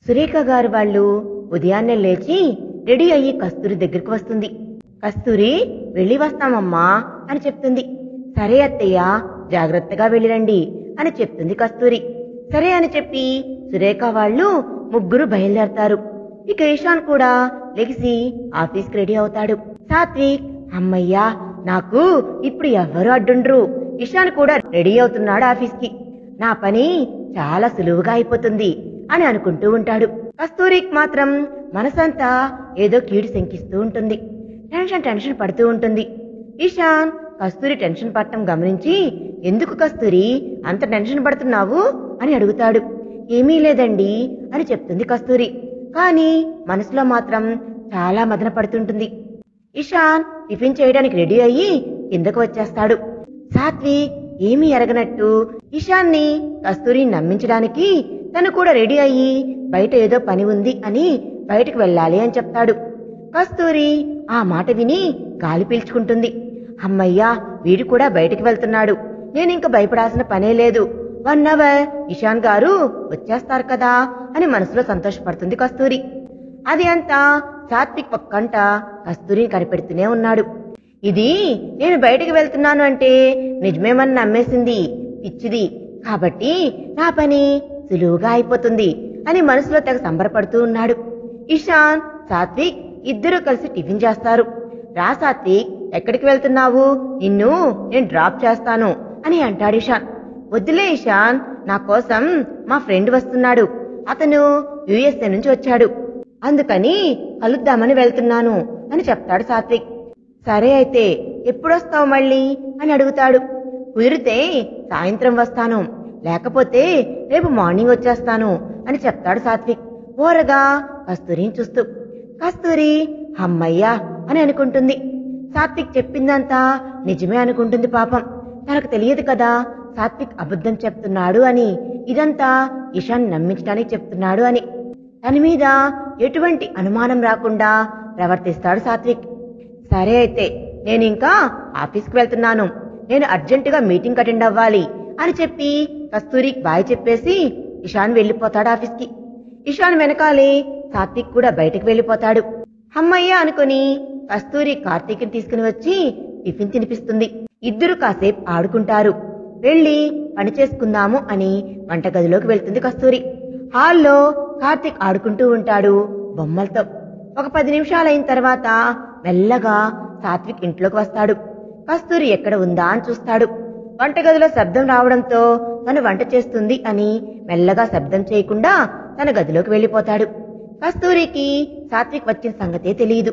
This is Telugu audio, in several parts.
సురేఖ గారు వాళ్ళు ఉదయాన్నే లేచి రెడీ అయ్యి కస్తూరి దగ్గరికి వస్తుంది. కస్తూరి, వెళ్ళి వస్తామమ్మా అని చెప్తుంది. సరే అత్తయ్య, జాగ్రత్తగా వెళ్ళిరండి అని చెప్తుంది కస్తూరి. సరే అని చెప్పి సురేఖ వాళ్ళు ముగ్గురు బయలుదేరతారు. ఇక ఈశాన్ కూడా లెగిసి ఆఫీస్కి రెడీ అవుతాడు. సాత్విక్, అమ్మయ్యా, నాకు ఇప్పుడు ఎవ్వరూ అడ్డుండ్రు. ఈశాన్ కూడా రెడీ అవుతున్నాడు ఆఫీస్కి. నా పని చాలా సులువుగా అయిపోతుంది అని అనుకుంటూ ఉంటాడు. కస్తూరికి మాత్రం మనసంతా ఏదో కీడు శంకిస్తూ ఉంటుంది. టెన్షన్ పడుతూ ఉంటుంది. ఈశాన్ కస్తూరి టెన్షన్ పడటం గమనించి, ఎందుకు కస్తూరి అంత టెన్షన్ పడుతున్నావు అని అడుగుతాడు. ఏమీ లేదండి అని చెప్తుంది కస్తూరి. కానీ మనసులో మాత్రం చాలా మదన పడుతుంటుంది. ఈశాన్ టిఫిన్ చేయడానికి రెడీ అయ్యి కిందకు వచ్చేస్తాడు. సాత్విక్ ఏమీ ఎరగనట్టు ఈశాన్ని కస్తూరిని నమ్మించడానికి తను కూడా రెడీ అయ్యి బయట ఏదో పని ఉంది అని బయటకు వెళ్ళాలి అని చెప్తాడు. కస్తూరి ఆ మాట విని గాలి పీల్చుకుంటుంది. అమ్మయ్యా, వీడు కూడా బయటికి వెళ్తున్నాడు, నేనింక భయపడాల్సిన పనే లేదు. 1 అవర్ ఈశాన్ గారు వచ్చేస్తారు కదా అని మనసులో సంతోషపడుతుంది కస్తూరి. అది అంతా సాత్విక్ పక్కంట కస్తూరిని కనిపెడుతూనే ఉన్నాడు. ఇది నేను బయటికి వెళ్తున్నాను అంటే నిజమేమని నమ్మేసింది, పిచ్చిది. కాబట్టి నా పని సులువుగా అయిపోతుంది అని మనసులో తెగ సంబరపడుతూ ఉన్నాడు. ఈశాన్, సాత్విక్ ఇద్దరూ కలిసి టిఫిన్ చేస్తారు. రా సాత్విక్, ఎక్కడికి వెళ్తున్నావు? నిన్ను నేను డ్రాప్ చేస్తాను అని అంటాడు ఈశాన్. వద్దులే ఈశాన్, నా కోసం మా ఫ్రెండ్ వస్తున్నాడు. అతను USA నుంచి వచ్చాడు, అందుకని కలుద్దామని వెళ్తున్నాను అని చెప్తాడు సాత్విక్. సరే అయితే ఎప్పుడొస్తావు మళ్ళీ అని అడుగుతాడు. కుదిరితే సాయంత్రం వస్తాను, లేకపోతే రేపు మార్నింగ్ వచ్చేస్తాను అని చెప్తాడు సాత్విక్ ఓరగా కస్తూరిని చూస్తూ. కస్తూరి అమ్మయ్యా అని అనుకుంటుంది. సాత్విక్ చెప్పిందంతా నిజమే అనుకుంటుంది. పాపం, తనకు తెలియదు కదా సాత్విక్ అబద్ధం చెప్తున్నాడు అని. ఇదంతా ఈశాన్ నమ్మించడానికి చెప్తున్నాడు అని. తన మీద ఎటువంటి అనుమానం రాకుండా ప్రవర్తిస్తాడు సాత్విక్. సరే అయితే నేను ఇంకా ఆఫీస్కి వెళ్తున్నాను, నేను అర్జెంటుగా మీటింగ్ అటెండ్ అవ్వాలి అని చెప్పి కస్తూరికి బాయ్ చెప్పేసి ఈశాన్ వెళ్ళిపోతాడు ఆఫీస్కి. ఈశాన్ వెనకాలే సాత్విక్ కూడా బయటకు వెళ్ళిపోతాడు. అమ్మయ్య అనుకుని కస్తూరి కార్తీక్ని తీసుకుని వచ్చి టిఫిన్ తినిపిస్తుంది. ఇద్దరు కాసేపు ఆడుకుంటారు. వెళ్లి పని చేసుకుందాము అని వంటగదిలోకి వెళ్తుంది కస్తూరి. హాల్లో కార్తీక్ ఆడుకుంటూ ఉంటాడు బొమ్మలతో. ఒక 10 నిమిషాలైన తర్వాత మెల్లగా సాత్విక్ ఇంట్లోకి వస్తాడు. కస్తూరి ఎక్కడ ఉందా అని చూస్తాడు. వంటగదిలో శబ్దం రావడంతో తను వంట చేస్తుంది అని మెల్లగా శబ్దం చేయకుండా తన గదిలోకి వెళ్ళిపోతాడు. కస్తూరికి సాత్విక్ వచ్చిన సంగతే తెలియదు.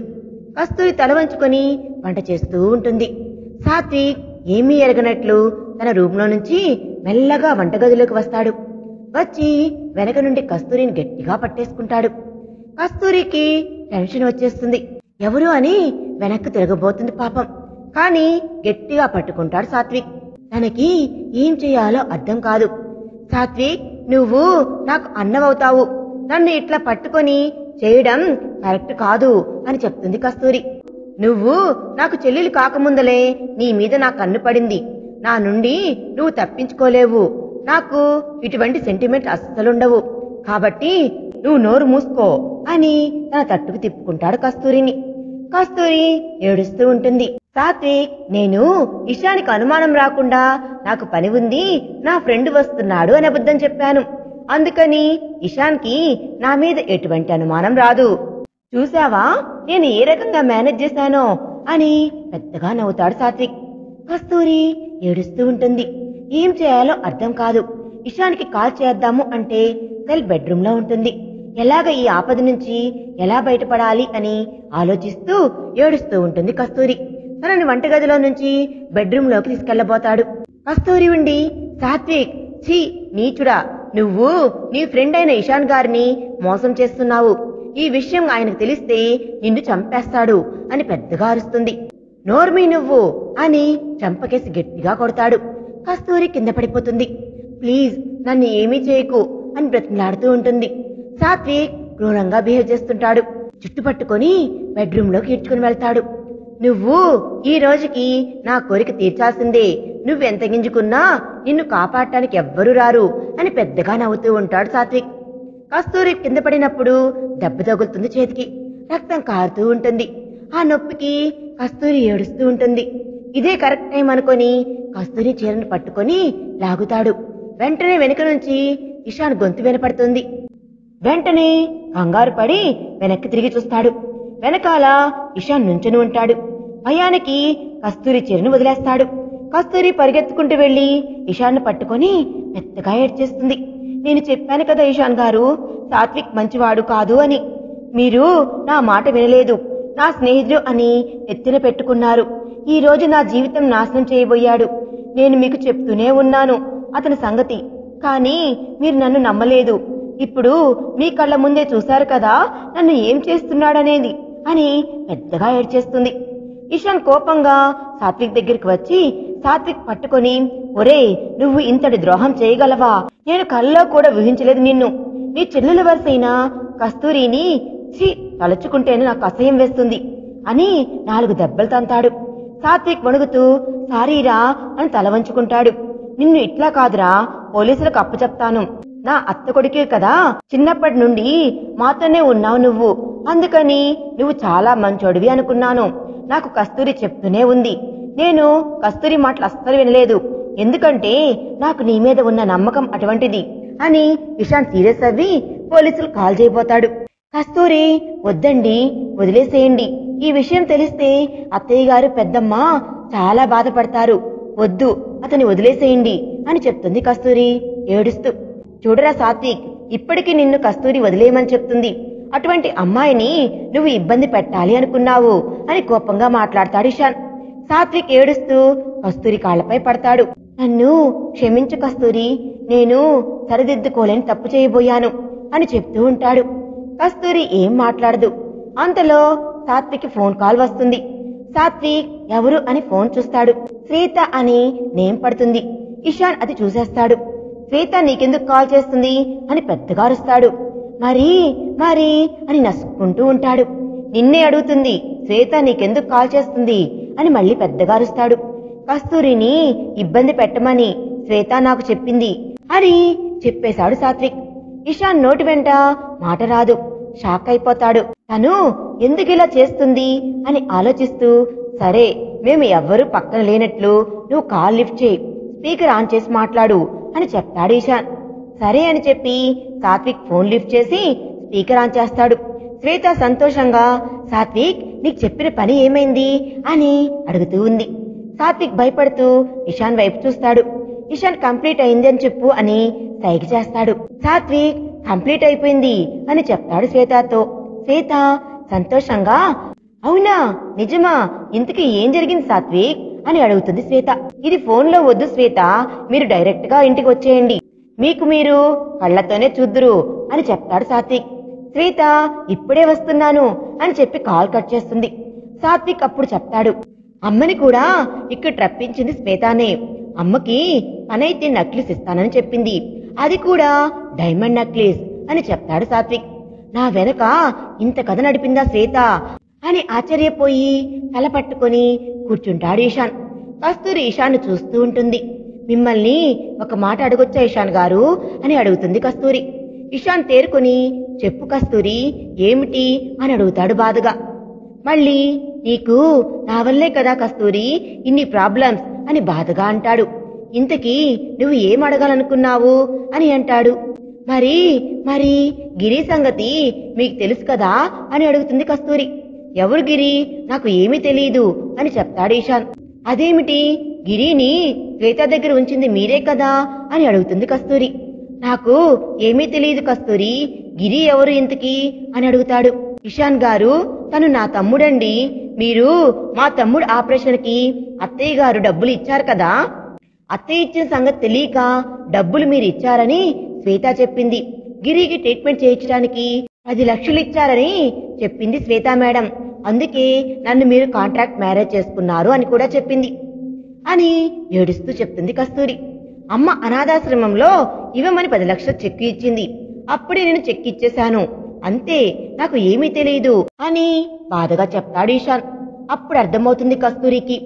కస్తూరి తల వంచుకొని వంట చేస్తూ ఉంటుంది. సాత్విక్ ఏమీ ఎరగనట్లు తన రూమ్లో నుంచి మెల్లగా వంటగదిలోకి వస్తాడు. వచ్చి వెనక నుండి కస్తూరిని గట్టిగా పట్టేసుకుంటాడు. కస్తూరికి టెన్షన్ వచ్చేస్తుంది. ఎవరు అని వెనక్కి తిరగబోతుంది పాపం. కానీ గట్టిగా పట్టుకుంటాడు సాత్విక్. తనకి ఏం చేయాలో అర్థం కాదు. సాత్విక్, నువ్వు నాకు అన్నవవుతావు, నన్ను ఇట్లా పట్టుకొని చేయడం కరెక్ట్ కాదు అని చెప్తుంది కస్తూరి. నువ్వు నాకు చెల్లెలు కాకముందలే నీ మీద నా కన్ను పడింది. నా నుండి నువ్వు తప్పించుకోలేవు. నాకు ఇటువంటి సెంటిమెంట్ అస్సలుండవు. కాబట్టి నువ్వు నోరు మూసుకో అని తన తట్టుకు తిప్పుకుంటాడు కస్తూరిని. కస్తూరి ఏడుస్తూ ఉంటుంది. సాత్విక్, నేను ఈశానికి అనుమానం రాకుండా నాకు పని ఉంది, నా ఫ్రెండ్ వస్తున్నాడు అని అబద్ధం చెప్పాను. అందుకని ఈశాన్కి నా మీద ఎటువంటి అనుమానం రాదు. చూసావా నేను ఏ రకంగా మేనేజ్ చేశానో అని పెద్దగా నవ్వుతాడు సాత్విక్. కస్తూరి ఏడుస్తూ ఉంటుంది. ఏం చేయాలో అర్థం కాదు. ఈశాన్కి కాల్ చేద్దాము అంటే సెల్ బెడ్రూమ్ లో ఉంటుంది. ఎలాగ ఈ ఆపద నుంచి ఎలా బయటపడాలి అని ఆలోచిస్తూ ఏడుస్తూ ఉంటుంది కస్తూరి. తనని వంటగదిలో నుంచి బెడ్రూమ్ లోకి తీసుకెళ్లబోతాడు. కస్తూరి ఉండి, సాత్విక్, ఛీ నీచుడా, నువ్వు నీ ఫ్రెండ్ అయిన ఈశాన్ గారిని మోసం చేస్తున్నావు. ఈ విషయం ఆయనకు తెలిస్తే నిన్ను చంపేస్తాడు అని పెద్దగా అరుస్తుంది. నోర్మీ నువ్వు అని చంపకేసి గట్టిగా కొడతాడు. కస్తూరి కింద పడిపోతుంది. ప్లీజ్ నన్ను ఏమీ చేయకు అని బ్రతిమలాడుతూ ఉంటుంది. సాత్విక్ క్రూరంగా బిహేవ్ చేస్తుంటాడు. జుట్టు పట్టుకొని బెడ్రూమ్ లోకి ఈడ్చుకుని వెళ్తాడు. నువ్వు ఈ రోజుకి నా కోరిక తీర్చాల్సిందే, నువ్వెంత గింజుకున్నా నిన్ను కాపాడటానికి ఎవ్వరూ రారు అని పెద్దగా నవ్వుతూ ఉంటాడు సాత్విక్. కస్తూరి కింద పడినప్పుడు దెబ్బ తగులుతుంది చేతికి. రక్తం కారుతూ ఉంటుంది. ఆ నొప్పికి కస్తూరి ఏడుస్తూ ఉంటుంది. ఇదే కరెక్ట్ టైం అనుకొని కస్తూరి చీరను పట్టుకొని లాగుతాడు. వెంటనే వెనుక నుంచి ఇషాన్ గొంతు వినపడుతుంది. వెంటనే కంగారు పడి వెనక్కి తిరిగి చూస్తాడు. వెనకాల ఇషాన్ నుంచుని ఉంటాడు. భయానికి కస్తూరి చీరను వదిలేస్తాడు. కస్తూరి పరిగెత్తుకుంటూ వెళ్లి ఇషాన్ను పట్టుకొని మెత్తగా ఏడ్చేస్తుంది. నేను చెప్పాను కదా ఇషాన్ గారు, సాత్విక్ మంచివాడు కాదు అని. మీరు నా మాట వినలేదు. నా స్నేహితుడు అని ఎత్తిన పెట్టుకున్నారు. ఈ రోజు నా జీవితం నాశనం చేయబోయాడు. నేను మీకు చెప్తూనే ఉన్నాను అతని సంగతి, కానీ మీరు నన్ను నమ్మలేదు. ఇప్పుడు మీ కళ్ళ ముందే చూశారు కదా నన్ను ఏం చేస్తున్నాడనేది అని పెద్దగా ఏడ్చేస్తుంది. ఇషాన్ కోపంగా సాత్విక్ దగ్గరికి వచ్చి సాత్విక్ పట్టుకొని, ఒరే, నువ్వు ఇంతటి ద్రోహం చేయగలవా? నేను కల్లో కూడా ఊహించలేదు నిన్ను. నీ చెల్లెల వరుసైన కస్తూరిని తలుచుకుంటేనే నాకు అసహ్యం వేస్తుంది అని 4 దెబ్బలు తంతాడు. సాత్విక్ వణుకుతూ సారీరా అని తల వంచుకుంటాడు. నిన్ను ఇట్లా కాదురా, పోలీసులకు అప్పచెప్తాను. నా అత్త కొడుకే కదా, చిన్నప్పటి నుండి మాతోనే ఉన్నావు నువ్వు, అందుకని నువ్వు చాలా మంచోడివి అనుకున్నాను. నాకు కస్తూరి చెప్తూనే ఉంది. నేను కస్తూరి మాటలు అస్సలు వినలేదు, ఎందుకంటే నాకు నీ మీద ఉన్న నమ్మకం అటువంటిది అని ఇషాన్ సీరియస్ అవ్వి పోలీసులు కాల్ చేయబోతాడు. కస్తూరి, వద్దండి, వదిలేసేయండి. ఈ విషయం తెలిస్తే అత్తయ్య గారు పెద్దమ్మ చాలా బాధపడతారు. వద్దు, అతని వదిలేసేయండి అని చెప్తుంది కస్తూరి ఏడుస్తూ. చూడరా సాత్విక్, ఇప్పటికీ నిన్ను కస్తూరి వదిలేయమని చెప్తుంది. అటువంటి అమ్మాయిని నువ్వు ఇబ్బంది పెట్టాలి అనుకున్నావు అని కోపంగా మాట్లాడతాడు ఇషాన్. సాత్విక్ ఏడుస్తూ కస్తూరి కాళ్లపై పడతాడు. నన్ను క్షమించు కస్తూరి, నేను సరిదిద్దుకోలేని తప్పు చేయబోయాను అని చెప్తూ ఉంటాడు. కస్తూరి ఏం మాట్లాడదు. అంతలో సాత్విక్ ఫోన్ కాల్ వస్తుంది. సాత్విక్ ఎవరు అని ఫోన్ చూస్తాడు. శ్వేత అని నేమ్ పడుతుంది. ఇషాన్ అది చూసేస్తాడు. శ్వేత నీకెందుకు కాల్ చేస్తుంది అని పెద్దగా అరుస్తాడు. మరి మరి అని నసుక్కుంటూ ఉంటాడు. నిన్నే అడుగుతుంది, శ్వేత నీకెందుకు కాల్ చేస్తుంది అని మళ్ళీ పెద్దగా అరుస్తాడు. కస్తూరిని ఇబ్బంది పెట్టమని శ్వేత నాకు చెప్పింది అని చెప్పేశాడు సాత్విక్. ఇషాన్ నోటి వెంట మాట రాదు. షాక్ అయిపోతాడు. తను ఎందుకిలా చేస్తుంది అని ఆలోచిస్తూ, సరే, మేము ఎవ్వరూ పక్కన లేనట్లు నువ్వు కాల్ లిఫ్ట్ చేయి, స్పీకర్ ఆన్ చేసి మాట్లాడు అని చెప్తాడు ఇషాన్. సరే అని చెప్పి సాత్విక్ ఫోన్ లిఫ్ట్ చేసి స్పీకర్ ఆన్ చేస్తాడు. శ్వేత సంతోషంగా, సాత్విక్ నీకు చెప్పిన పని ఏమైంది అని అడుగుతూ ఉంది. సాత్విక్ భయపడుతూ ఇషాన్ వైపు చూస్తాడు. ఇషాన్ కంప్లీట్ అయింది అని చెప్పు అని సైగ చేస్తాడు. సాత్విక్ కంప్లీట్ అయిపోయింది అని చెప్తాడు శ్వేతతో. శ్వేత సంతోషంగా, అవునా, నిజమా, ఇంతకీ ఏం జరిగింది సాత్విక్ అని అడుగుతుంది శ్వేత. ఇది ఫోన్లో వద్దు శ్వేత, మీరు డైరెక్ట్ గా ఇంటికి వచ్చేయండి, మీకు మీరు కళ్లతోనే చూద్దురు అని చెప్తాడు సాత్విక్. శ్వేత ఇప్పుడే వస్తున్నాను అని చెప్పి కాల్ కట్ చేస్తుంది. సాత్విక్ అప్పుడు చెప్తాడు, అమ్మని కూడా ఇక్కడ రప్పించింది శ్వేతానే. అమ్మకి పనైతే నక్లీస్ ఇస్తానని చెప్పింది, అది కూడా డైమండ్ నక్లీస్ అని చెప్తాడు సాత్విక్. నా వెనక ఇంత కథ నడిపిందా శ్వేత అని ఆశ్చర్యపోయి తల పట్టుకొని కూర్చుంటాడు ఇషాన్. కస్తూరి ఇషాన్ చూస్తూ ఉంటుంది. మిమ్మల్ని ఒక మాట అడగొచ్చా ఇషాన్ గారు అని అడుగుతుంది కస్తూరి. ఇషాన్ తేరుకొని, చెప్పు కస్తూరి, ఏమిటి అని అడుగుతాడు బాధగా. మళ్ళీ, నీకు నా వల్లే కదా కస్తూరి ఇన్ని ప్రాబ్లమ్స్ అని బాధగా అంటాడు. ఇంతకీ నువ్వు ఏం అడగాలనుకున్నావు అని అంటాడు. మరి మరి గిరి సంగతి మీకు తెలుసు కదా అని అడుగుతుంది కస్తూరి. ఎవరు గిరి, నాకు ఏమీ తెలియదు అని చెప్తాడు ఇషాన్. అదేమిటి, గిరిని శ్వేత దగ్గర ఉంచింది మీరే కదా అని అడుగుతుంది కస్తూరి. నాకు ఏమీ తెలియదు కస్తూరి, గిరి ఎవరు ఇంతకీ అని అడుగుతాడు. ఇషాన్ గారు, తను నా తమ్ముడండి. మీరు మా తమ్ముడు ఆపరేషన్ కి అత్తయ్య గారు డబ్బులు ఇచ్చారు కదా, అత్తయ్య ఇచ్చిన సంగతి తెలియక డబ్బులు మీరు ఇచ్చారని శ్వేత చెప్పింది. గిరికి ట్రీట్మెంట్ చేయించడానికి 10 లక్షలు ఇచ్చారని చెప్పింది శ్వేత మేడం. అందుకే నన్ను మీరు కాంట్రాక్ట్ మ్యారేజ్ చేసుకున్నారు అని కూడా చెప్పింది అని ఏడుస్తూ చెప్తుంది కస్తూరి. అమ్మ అనాథాశ్రమంలో ఇవ్వమని 10 లక్షలు చెక్కు ఇచ్చింది, అప్పుడే నేను చెక్ ఇచ్చేశాను, అంతే, నాకు ఏమీ తెలియదు అని బాధగా చెప్తాడు ఇషాన్. అప్పుడు అర్థమవుతుంది కస్తూరికి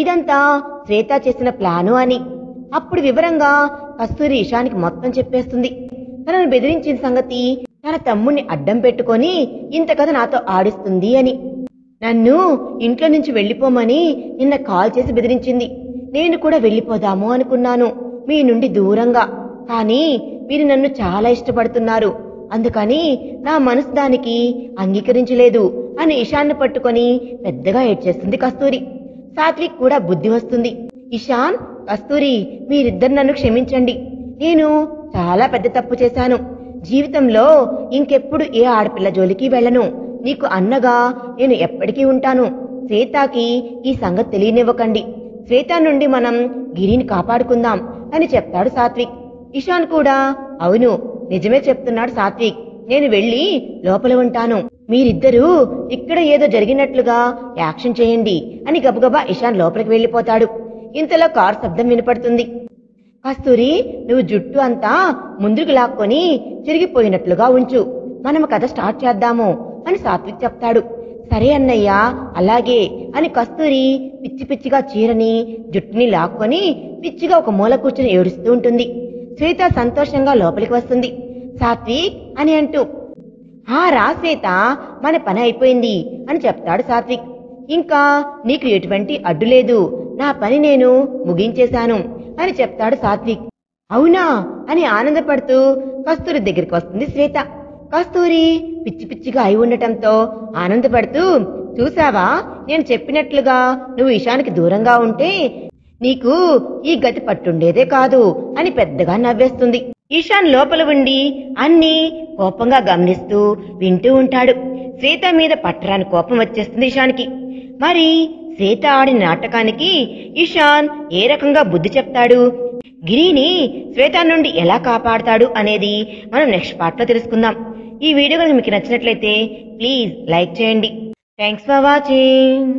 ఇదంతా శ్వేత చేసిన ప్లాను అని. అప్పుడు వివరంగా కస్తూరి ఇషాన్కి మొత్తం చెప్పేస్తుంది. తనను బెదిరించిన సంగతి, తన తమ్ముణ్ణి అడ్డం పెట్టుకొని ఇంత కథ నాతో ఆడిస్తుంది అని. నన్ను ఇంట్లో నుంచి వెళ్లిపోమని నిన్న కాల్ చేసి బెదిరించింది. నేను కూడా వెళ్లిపోదాము అనుకున్నాను మీ నుండి దూరంగా. కానీ మీరు నన్ను చాలా ఇష్టపడుతున్నారు, అందుకని నా మనసు దానికి అంగీకరించలేదు అని ఇషాన్ను పట్టుకొని పెద్దగా ఏడ్చేస్తుంది కస్తూరి. సాత్విక్ కూడా బుద్ధి వస్తుంది. ఇషాన్, కస్తూరి, మీరిద్దరు నన్ను క్షమించండి. నేను చాలా పెద్ద తప్పు చేశాను. జీవితంలో ఇంకెప్పుడు ఏ ఆడపిల్ల జోలికి వెళ్ళను. నీకు అన్నగా నేను ఎప్పటికీ ఉంటాను. శ్వేతకి ఈ సంగతి తెలియనివ్వకండి. శ్వేత నుండి మనం గిరిని కాపాడుకుందాం అని చెప్తాడు సాత్విక్. ఇషాన్ కూడా అవును, నిజమే చెప్తున్నాడు సాత్విక్. నేను వెళ్లి లోపల ఉంటాను. మీరిద్దరూ ఇక్కడ ఏదో జరిగినట్లుగా యాక్షన్ చేయండి అని గబగబా ఇషాన్ లోపలికి వెళ్లిపోతాడు. ఇంతలో కారు శబ్దం వినపడుతుంది. కస్తూరి, నువ్వు జుట్టు అంతా ముందుకు లాక్కొని తిరిగిపోయినట్లుగా ఉంచు, మనం కథ స్టార్ట్ చేద్దాము అని సాత్విక్ చెప్తాడు. సరే అన్నయ్య, అలాగే అని కస్తూరి పిచ్చి పిచ్చిగా చీరని జుట్టుని లాక్కొని పిచ్చిగా ఒక మూల కూర్చొని ఏడుస్తూ ఉంటుంది. శ్వేత సంతోషంగా లోపలికి వస్తుంది. సాత్విక్ అని అంటూ, రా శ్వేత, మన పని అయిపోయింది అని చెప్తాడు సాత్విక్. ఇంకా నీకు ఎటువంటి అడ్డు లేదు, నా పని నేను ముగించేశాను అని చెప్తాడు సాత్విక్. అవునా అని ఆనందపడుతూ కస్తూరి దగ్గరికి వస్తుంది శ్వేత. కస్తూరి పిచ్చి పిచ్చిగా అయి ఉండటంతో ఆనందపడుతూ, చూసావా, నేను చెప్పినట్లుగా నువ్వు ఇషానికి దూరంగా ఉంటే నీకు ఈ గతి పట్టుండేదే కాదు అని పెద్దగా నవ్వేస్తుంది. ఇషాన్ లోపల ఉండి అన్నీ కోపంగా గమనిస్తూ వింటూ ఉంటాడు. శ్వేత మీద పట్టరాని కోపం వచ్చేస్తుంది ఇషాన్కి. మరి శ్వేత ఆడిన నాటకానికి ఇషాన్ ఏ రకంగా బుద్ధి చెప్తాడు, గిరిని శ్వేత నుండి ఎలా కాపాడతాడు అనేది మనం నెక్స్ట్ పార్ట్ లో తెలుసుకుందాం. ఈ వీడియో కనుక మీకు నచ్చినట్లయితే ప్లీజ్ లైక్ చేయండి. Thanks for watching.